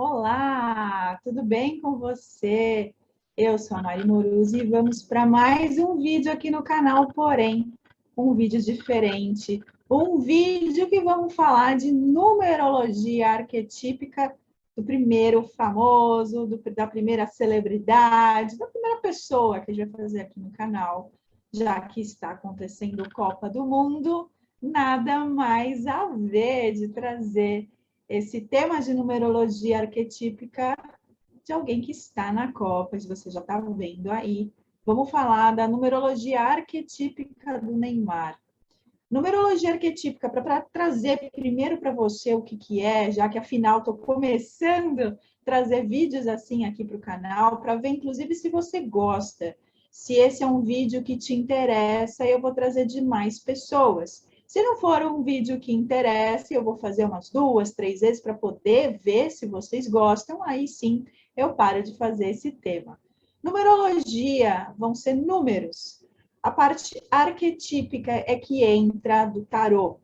Olá, tudo bem com você? Eu sou a Mari Moruzzi e vamos para mais um vídeo aqui no canal, porém, um vídeo diferente. Um vídeo que vamos falar de numerologia arquetípica do primeiro famoso, da primeira celebridade, da primeira pessoa que a gente vai fazer aqui no canal, já que está acontecendo Copa do Mundo, nada mais a ver de trazer esse tema de numerologia arquetípica de alguém que está na Copa, se você já está vendo aí. Vamos falar da numerologia arquetípica do Neymar. Numerologia arquetípica, para trazer primeiro para você o que é, já que afinal estou começando a trazer vídeos assim aqui para o canal, para ver inclusive se você gosta. Se esse é um vídeo que te interessa, eu vou trazer de mais pessoas. Se não for um vídeo que interessa, eu vou fazer umas 2, 3 vezes para poder ver se vocês gostam, aí sim eu paro de fazer esse tema. Numerologia vão ser números. A parte arquetípica é que entra do tarô.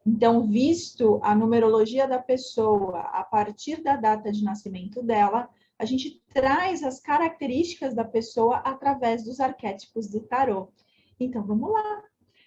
Então, visto a numerologia da pessoa a partir da data de nascimento dela, a gente traz as características da pessoa através dos arquétipos do tarô. Então, vamos lá.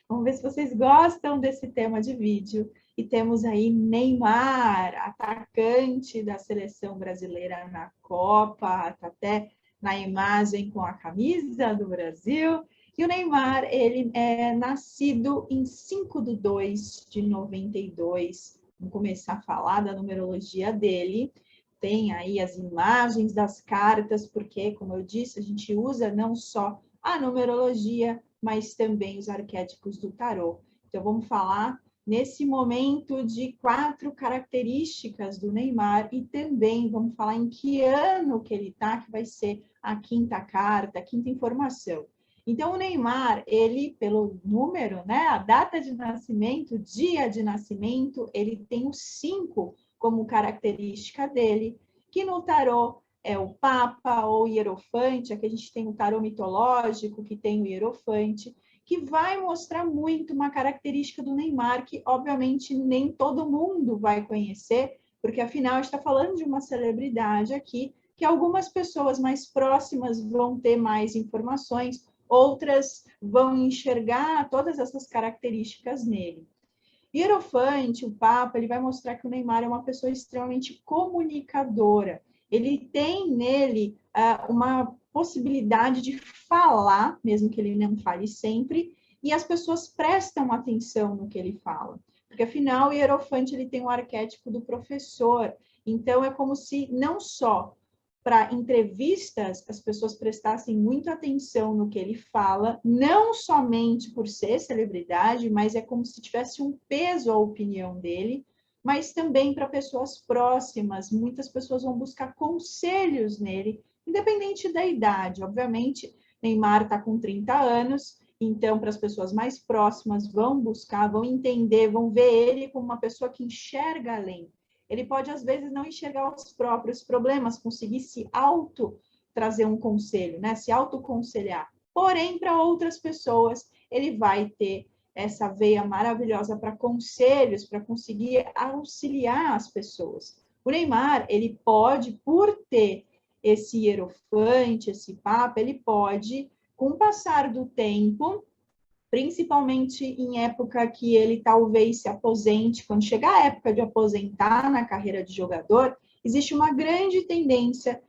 Vamos ver se vocês gostam desse tema de vídeo. E temos aí Neymar, atacante da seleção brasileira na Copa, tá até na imagem com a camisa do Brasil. E o Neymar, ele é nascido em 5/2/92. Vamos começar a falar da numerologia dele. Tem aí as imagens das cartas, porque, como eu disse, a gente usa não só a numerologia, mas também os arquétipos do tarô. Então, vamos falar nesse momento de 4 características do Neymar e também vamos falar em que ano que ele está, que vai ser a quinta carta, a quinta informação. Então, o Neymar, ele, pelo número, né, a data de nascimento, dia de nascimento, ele tem o 5 como característica dele, que no tarô é o Papa ou Hierofante, aqui a gente tem o tarô mitológico, que tem o Hierofante, que vai mostrar muito uma característica do Neymar, que obviamente nem todo mundo vai conhecer, porque afinal a gente está falando de uma celebridade aqui, que algumas pessoas mais próximas vão ter mais informações, outras vão enxergar todas essas características nele. Hierofante, o Papa, ele vai mostrar que o Neymar é uma pessoa extremamente comunicadora. Ele tem nele uma possibilidade de falar, mesmo que ele não fale sempre, e as pessoas prestam atenção no que ele fala. Porque, afinal, o Hierofante ele tem o arquétipo do professor. Então, é como se não só para entrevistas as pessoas prestassem muita atenção no que ele fala, não somente por ser celebridade, mas é como se tivesse um peso a opinião dele, mas também para pessoas próximas. Muitas pessoas vão buscar conselhos nele, independente da idade. Obviamente, Neymar está com 30 anos, então para as pessoas mais próximas vão buscar, vão entender, vão ver ele como uma pessoa que enxerga além. Ele pode, às vezes, não enxergar os próprios problemas, conseguir se trazer um conselho, né? Se autoconselhar. Porém, para outras pessoas, ele vai ter essa veia maravilhosa para conselhos, para conseguir auxiliar as pessoas. O Neymar, ele pode, por ter esse hierofante, esse papa, ele pode, com o passar do tempo, principalmente em época que ele talvez se aposente, quando chegar a época de aposentar na carreira de jogador, existe uma grande tendência,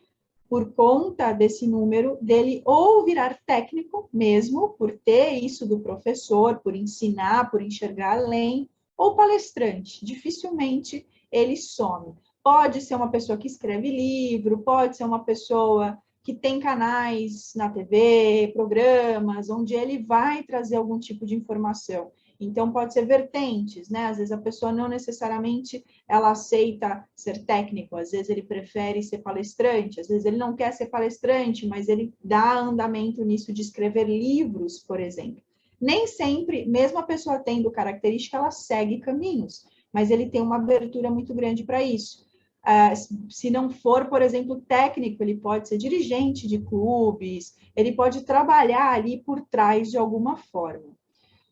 por conta desse número, dele ou virar técnico mesmo, por ter isso do professor, por ensinar, por enxergar além, ou palestrante. Dificilmente ele some. Pode ser uma pessoa que escreve livro, pode ser uma pessoa que tem canais na TV, programas, onde ele vai trazer algum tipo de informação. Então, pode ser vertentes, né? Às vezes a pessoa não necessariamente ela aceita ser técnico, às vezes ele prefere ser palestrante, às vezes ele não quer ser palestrante, mas ele dá andamento nisso de escrever livros, por exemplo. Nem sempre, mesmo a pessoa tendo característica, ela segue caminhos, mas ele tem uma abertura muito grande para isso. Se não for, por exemplo, técnico, ele pode ser dirigente de clubes, ele pode trabalhar ali por trás de alguma forma.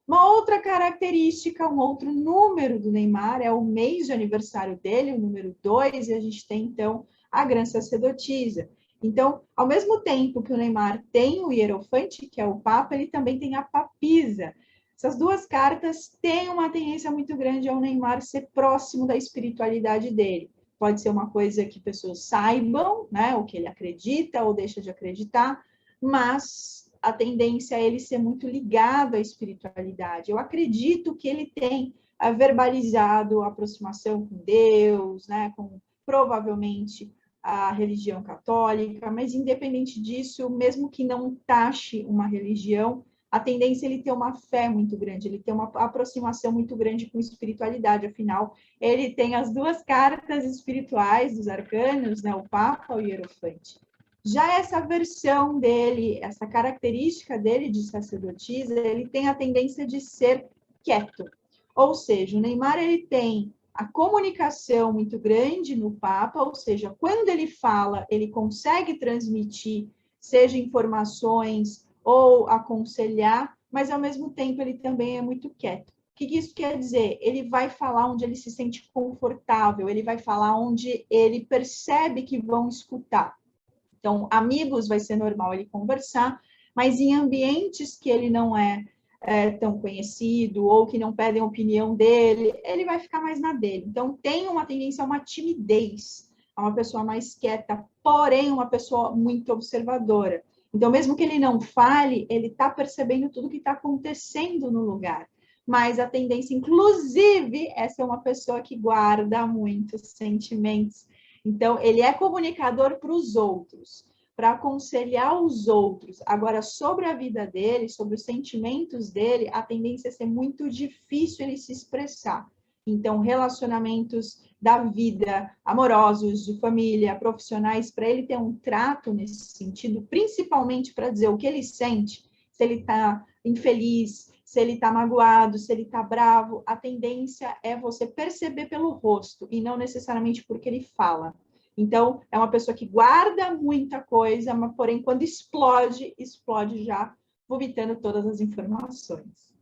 Uma outra característica, um outro número do Neymar é o mês de aniversário dele, o número 2, e a gente tem, então, a Gran Sacerdotisa. Então, ao mesmo tempo que o Neymar tem o Hierofante, que é o Papa, ele também tem a Papisa. Essas duas cartas têm uma tendência muito grande ao Neymar ser próximo da espiritualidade dele. Pode ser uma coisa que pessoas saibam, né, o que ele acredita ou deixa de acreditar, mas a tendência é ele ser muito ligado à espiritualidade. Eu acredito que ele tem verbalizado a aproximação com Deus, né, com provavelmente a religião católica, mas independente disso, mesmo que não taxe uma religião, a tendência é ele ter uma fé muito grande, ele ter uma aproximação muito grande com espiritualidade, afinal, ele tem as duas cartas espirituais dos arcanos, né, o Papa e o Hierofante. Já essa versão dele, essa característica dele de sacerdotisa, ele tem a tendência de ser quieto. Ou seja, o Neymar ele tem a comunicação muito grande no Papa, ou seja, quando ele fala, ele consegue transmitir, seja informações ou aconselhar, mas ao mesmo tempo ele também é muito quieto. O que isso quer dizer? Ele vai falar onde ele se sente confortável, ele vai falar onde ele percebe que vão escutar. Então, amigos vai ser normal ele conversar, mas em ambientes que ele não é tão conhecido ou que não pedem opinião dele, ele vai ficar mais na dele. Então, tem uma tendência a uma timidez, a uma pessoa mais quieta, porém uma pessoa muito observadora. Então, mesmo que ele não fale, ele está percebendo tudo que está acontecendo no lugar. Mas a tendência, inclusive, é ser uma pessoa que guarda muitos sentimentos. Então, ele é comunicador para os outros, para aconselhar os outros. Agora, sobre a vida dele, sobre os sentimentos dele, a tendência é ser muito difícil ele se expressar. Então, relacionamentos da vida, amorosos, de família, profissionais, para ele ter um trato nesse sentido, principalmente para dizer o que ele sente, se ele está infeliz, se ele está magoado, se ele está bravo, a tendência é você perceber pelo rosto e não necessariamente porque ele fala. Então, é uma pessoa que guarda muita coisa, mas, porém, quando explode, explode já vomitando todas as informações.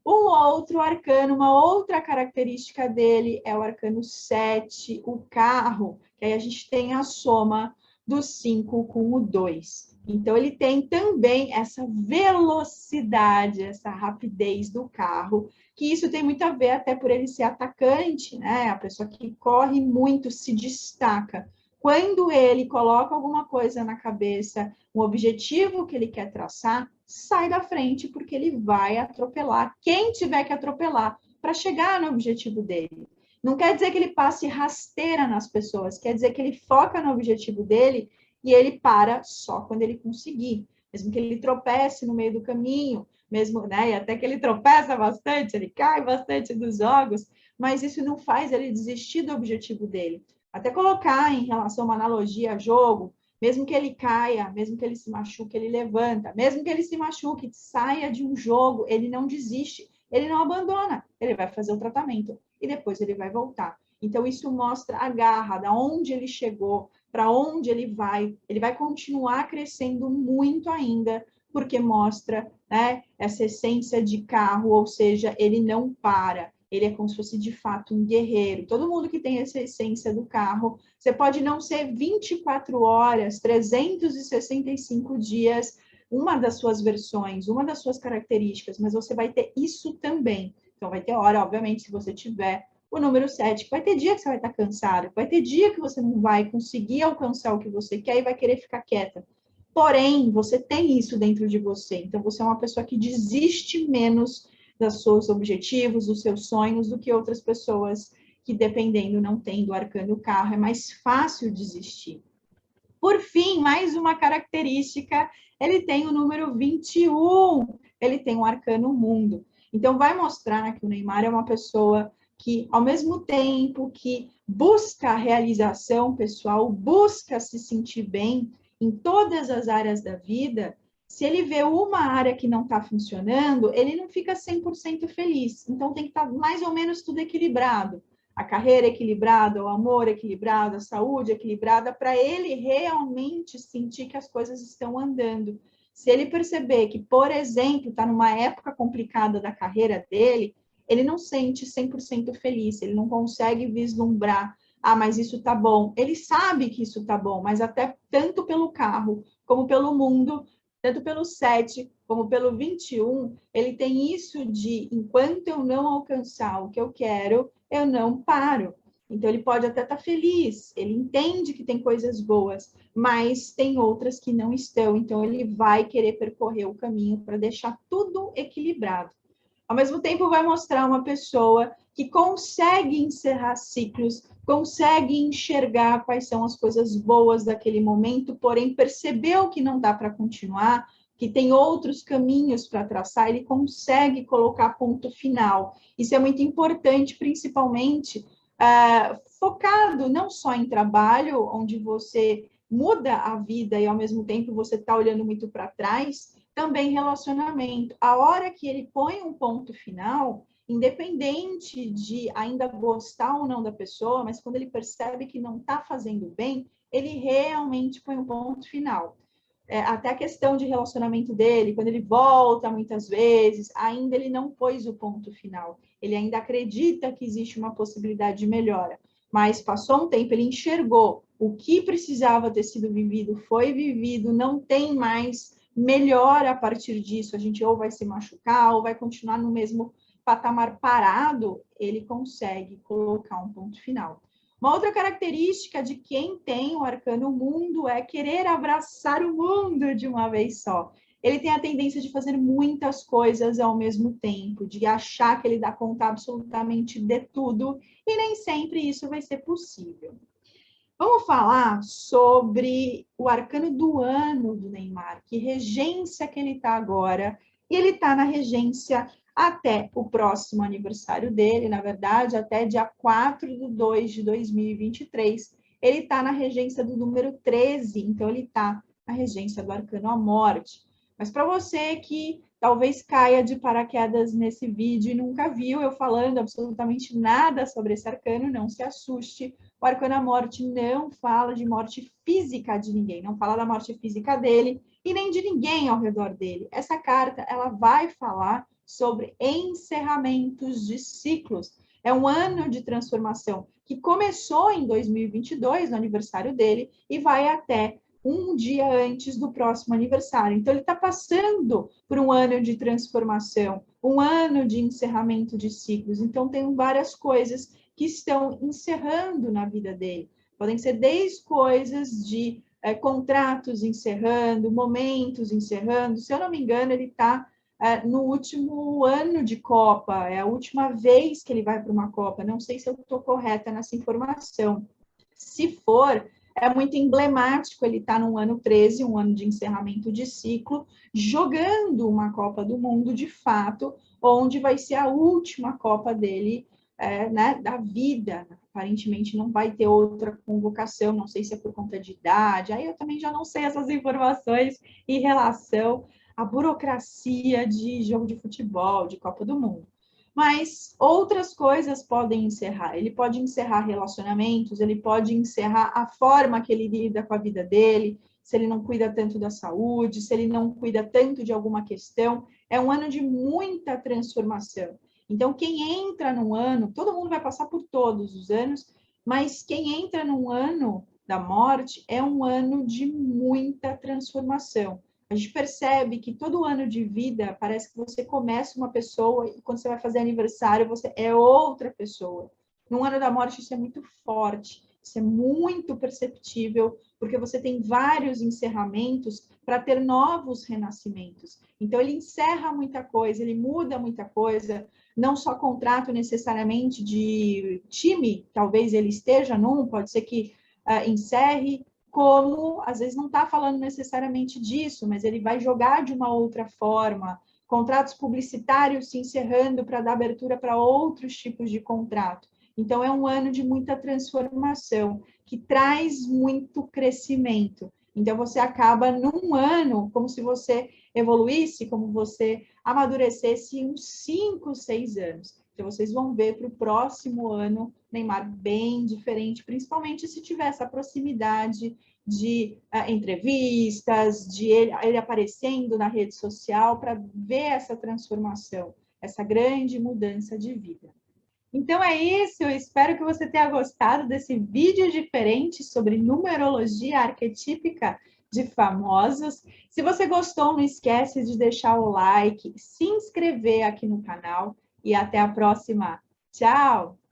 Um outro arcano, uma outra característica dele é o arcano 7, o carro, que aí a gente tem a soma do 5 com o 2. Então, ele tem também essa velocidade, essa rapidez do carro, que isso tem muito a ver até por ele ser atacante, né? A pessoa que corre muito, se destaca. Quando ele coloca alguma coisa na cabeça, um objetivo que ele quer traçar, sai da frente, porque ele vai atropelar quem tiver que atropelar para chegar no objetivo dele. Não quer dizer que ele passe rasteira nas pessoas, quer dizer que ele foca no objetivo dele e ele para só quando ele conseguir. Mesmo que ele tropece no meio do caminho, mesmo, né, e até que ele tropeça bastante, ele cai bastante dos jogos, mas isso não faz ele desistir do objetivo dele. Até colocar em relação a uma analogia a jogo, mesmo que ele caia, mesmo que ele se machuque, ele levanta. Mesmo que ele se machuque, saia de um jogo, ele não desiste, ele não abandona. Ele vai fazer o tratamento e depois ele vai voltar. Então, isso mostra a garra, da onde ele chegou, para onde ele vai. Ele vai continuar crescendo muito ainda, porque mostra, né, essa essência de carro, ou seja, ele não para. Ele é como se fosse, de fato, um guerreiro. Todo mundo que tem essa essência do carro, você pode não ser 24 horas, 365 dias, uma das suas versões, uma das suas características, mas você vai ter isso também. Então, vai ter hora, obviamente, se você tiver o número 7, vai ter dia que você vai estar cansado, vai ter dia que você não vai conseguir alcançar o que você quer e vai querer ficar quieta. Porém, você tem isso dentro de você. Então, você é uma pessoa que desiste menos dos seus objetivos, dos seus sonhos, do que outras pessoas que, dependendo, não têm do arcano carro, é mais fácil desistir. Por fim, mais uma característica, ele tem o número 21, ele tem um arcano mundo. Então, vai mostrar que o Neymar é uma pessoa que, ao mesmo tempo que busca a realização pessoal, busca se sentir bem em todas as áreas da vida, se ele vê uma área que não está funcionando, ele não fica 100% feliz. Então, tem que estar mais ou menos tudo equilibrado. A carreira equilibrada, o amor equilibrado, a saúde equilibrada, para ele realmente sentir que as coisas estão andando. Se ele perceber que, por exemplo, está numa época complicada da carreira dele, ele não sente 100% feliz, ele não consegue vislumbrar, ah, mas isso tá bom. Ele sabe que isso tá bom, mas até tanto pelo carro, como pelo mundo, tanto pelo 7, como pelo 21, ele tem isso de, enquanto eu não alcançar o que eu quero, eu não paro. Então, ele pode até estar feliz, ele entende que tem coisas boas, mas tem outras que não estão. Então, ele vai querer percorrer o caminho para deixar tudo equilibrado. Ao mesmo tempo, vai mostrar uma pessoa que consegue encerrar ciclos, consegue enxergar quais são as coisas boas daquele momento, porém percebeu que não dá para continuar, que tem outros caminhos para traçar, ele consegue colocar ponto final. Isso é muito importante, principalmente focado não só em trabalho, onde você muda a vida e ao mesmo tempo você está olhando muito para trás, também relacionamento. A hora que ele põe um ponto final, independente de ainda gostar ou não da pessoa, mas quando ele percebe que não está fazendo bem, ele realmente põe um ponto final. Até a questão de relacionamento dele, quando ele volta muitas vezes, ainda ele não pôs o ponto final. Ele ainda acredita que existe uma possibilidade de melhora. Mas passou um tempo, ele enxergou o que precisava ter sido vivido, foi vivido, não tem mais melhora a partir disso. A gente ou vai se machucar ou vai continuar no mesmo patamar parado, ele consegue colocar um ponto final. Uma outra característica de quem tem o arcano mundo é querer abraçar o mundo de uma vez só. Ele tem a tendência de fazer muitas coisas ao mesmo tempo, de achar que ele dá conta absolutamente de tudo, e nem sempre isso vai ser possível. Vamos falar sobre o arcano do ano do Neymar, que regência que ele está agora, e ele está na regência até o próximo aniversário dele, na verdade, até dia 4/2/2023. Ele está na regência do número 13, então ele está na regência do arcano à morte. Mas para você que talvez caia de paraquedas nesse vídeo e nunca viu eu falando absolutamente nada sobre esse arcano, não se assuste. O arcano à morte não fala de morte física de ninguém, não fala da morte física dele e nem de ninguém ao redor dele. Essa carta, ela vai falar sobre encerramentos de ciclos. É um ano de transformação que começou em 2022, no aniversário dele, e vai até um dia antes do próximo aniversário. Então, ele está passando por um ano de transformação, um ano de encerramento de ciclos. Então, tem várias coisas que estão encerrando na vida dele. Podem ser desde coisas de contratos encerrando, momentos encerrando. Se eu não me engano, ele está no último ano de Copa, é a última vez que ele vai para uma Copa. Não sei se eu estou correta nessa informação. Se for, é muito emblemático ele estar no ano 13, um ano de encerramento de ciclo, jogando uma Copa do Mundo de fato, onde vai ser a última Copa dele né, da vida. Aparentemente não vai ter outra convocação, não sei se é por conta de idade, aí eu também já não sei essas informações em relação à burocracia de jogo de futebol, de Copa do Mundo. Mas outras coisas podem encerrar. Ele pode encerrar relacionamentos, ele pode encerrar a forma que ele lida com a vida dele, se ele não cuida tanto da saúde, se ele não cuida tanto de alguma questão. É um ano de muita transformação. Então, quem entra num ano, todo mundo vai passar por todos os anos, mas quem entra num ano da morte é um ano de muita transformação. A gente percebe que todo ano de vida parece que você começa uma pessoa e quando você vai fazer aniversário você é outra pessoa. No ano da morte isso é muito forte, isso é muito perceptível, porque você tem vários encerramentos para ter novos renascimentos. Então ele encerra muita coisa, ele muda muita coisa, não só contrato necessariamente de time, talvez ele esteja num, pode ser que encerre, como, às vezes não está falando necessariamente disso, mas ele vai jogar de uma outra forma, contratos publicitários se encerrando para dar abertura para outros tipos de contrato. Então, é um ano de muita transformação, que traz muito crescimento. Então, você acaba num ano, como se você evoluísse, como você amadurecesse uns 5, 6 anos. Então, vocês vão ver para o próximo ano Neymar bem diferente, principalmente se tiver essa proximidade de entrevistas, de ele aparecendo na rede social, para ver essa transformação, essa grande mudança de vida. Então é isso, eu espero que você tenha gostado desse vídeo diferente sobre numerologia arquetípica de famosos. Se você gostou, não esquece de deixar o like, se inscrever aqui no canal e até a próxima. Tchau!